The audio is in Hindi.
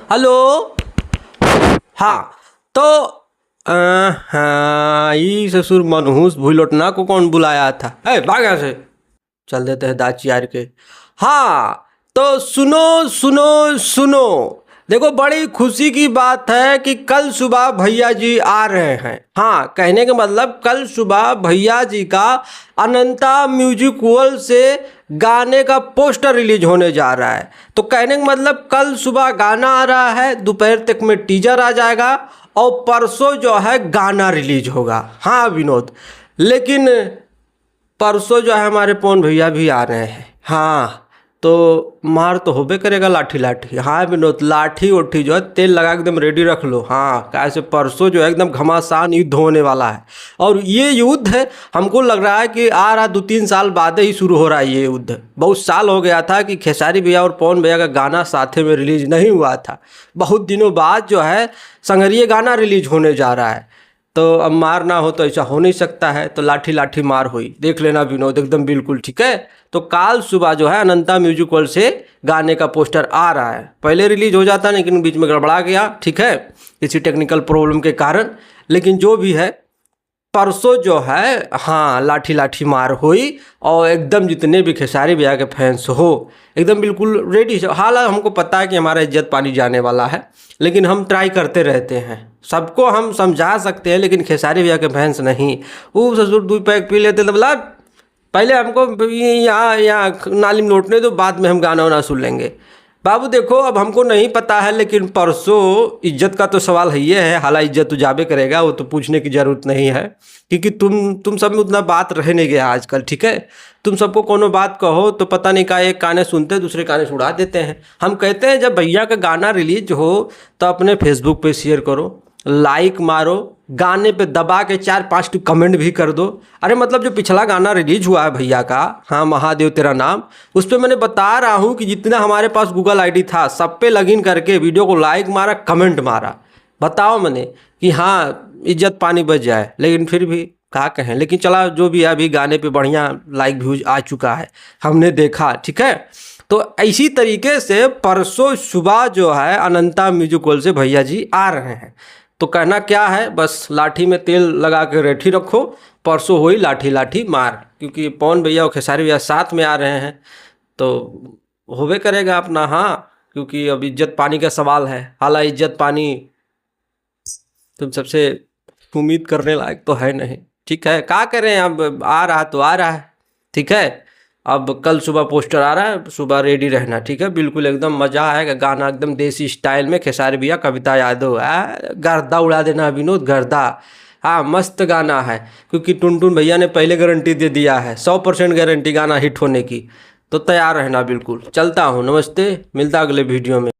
हेलो। हाँ तो हाँ ई ससुर मनहूस भूलौटना को कौन बुलाया था? भाग यहाँ से, चल देते हैं दाची यार के। हाँ तो सुनो सुनो सुनो, देखो बड़ी खुशी की बात है कि कल सुबह भैया जी आ रहे हैं। हाँ, कहने का मतलब कल सुबह भैया जी का अनंता म्यूजिक वर्ल्ड से गाने का पोस्टर रिलीज होने जा रहा है। तो कहने का मतलब कल सुबह गाना आ रहा है, दोपहर तक में टीजर आ जाएगा और परसों जो है गाना रिलीज होगा। हाँ विनोद, लेकिन परसों जो है हमारे पवन भैया भी आ रहे हैं। हाँ तो मार तो होबे करेगा लाठी लाठी। हाँ विनोद, लाठी उठी जो है तेल लगा के एकदम रेडी रख लो। हाँ, कैसे परसों जो है एकदम घमासान युद्ध होने वाला है। और ये युद्ध है, हमको लग रहा है कि आ रहा 2-3 साल बाद ही शुरू हो रहा है ये युद्ध। बहुत साल हो गया था कि खेसारी भैया और पवन भैया का गाना साथे में रिलीज नहीं हुआ था। बहुत दिनों बाद जो है संगरिये गाना रिलीज होने जा रहा है। तो अब मार ना हो तो ऐसा हो नहीं सकता है, तो लाठी लाठी मार हुई। देख लेना विनोद, एकदम बिल्कुल ठीक है। तो काल सुबह जो है अनंता म्यूजिक वर्ल्ड से गाने का पोस्टर आ रहा है। पहले रिलीज हो जाता लेकिन बीच में गड़बड़ा गया, ठीक है, किसी टेक्निकल प्रॉब्लम के कारण। लेकिन जो भी है, परसों जो है हाँ लाठी लाठी मार हुई और एकदम जितने भी खेसारी भैया के फैंस हो एकदम बिल्कुल रेडी। हालांकि हमको पता है कि हमारा इज्जत पानी जाने वाला है, लेकिन हम ट्राई करते रहते हैं। सबको हम समझा सकते हैं, लेकिन खेसारी भैया के फैंस नहीं। वो ससुर 2 पैक पी लेते तो बोला पहले हमको यहाँ नाली में लौटने दो, बाद में हम गाना वाना सुन लेंगे। बाबू देखो, अब हमको नहीं पता है, लेकिन परसों इज्जत का तो सवाल है ये है। हालांकि इज्जत तो जाबे करेगा, वो तो पूछने की ज़रूरत नहीं है, क्योंकि तुम सब में उतना बात रह नहीं गया आजकल, ठीक है। तुम सबको कोनो बात कहो तो पता नहीं का एक काने सुनते दूसरे काने से उड़ा देते हैं। हम कहते हैं जब भैया का गाना रिलीज हो तो अपने फेसबुक पे शेयर करो, लाइक मारो, गाने पे दबा के 4-5 कमेंट भी कर दो। अरे मतलब जो पिछला गाना रिलीज हुआ है भैया का, हाँ महादेव तेरा नाम, उस पर मैंने बता रहा हूँ कि जितना हमारे पास गूगल आईडी था सब पे लॉगिन करके वीडियो को लाइक मारा, कमेंट मारा। बताओ मैंने कि हाँ इज्जत पानी बच जाए, लेकिन फिर भी क्या कहें। लेकिन चला जो भी है, अभी गाने पे बढ़िया लाइक व्यूज आ चुका है, हमने देखा, ठीक है। तो इसी तरीके से परसों सुबह जो है अनंता म्यूजिक वर्ल्ड से भैया जी आ रहे हैं। तो कहना क्या है, बस लाठी में तेल लगा के रेठी रखो, परसों हुई लाठी लाठी मार। क्योंकि पवन भैया और खेसारी भैया साथ में आ रहे हैं तो होबे करेगा अपना। हाँ, क्योंकि अब इज्जत पानी का सवाल है। हालांकि इज्जत पानी तुम सबसे उम्मीद करने लायक तो है नहीं, ठीक है। क्या करें, अब आ रहा तो आ रहा है, ठीक है। अब कल सुबह पोस्टर आ रहा है, सुबह रेडी रहना, ठीक है। बिल्कुल एकदम मज़ा आएगा, गाना एकदम देसी स्टाइल में, खेसारी भैया कविता यादव गर्दा उड़ा देना विनोद, गर्दा। हाँ मस्त गाना है, क्योंकि टुनटुन भैया ने पहले गारंटी दे दिया है, 100% गारंटी गाना हिट होने की। तो तैयार रहना बिल्कुल। चलता हूँ, नमस्ते, मिलता अगले वीडियो में।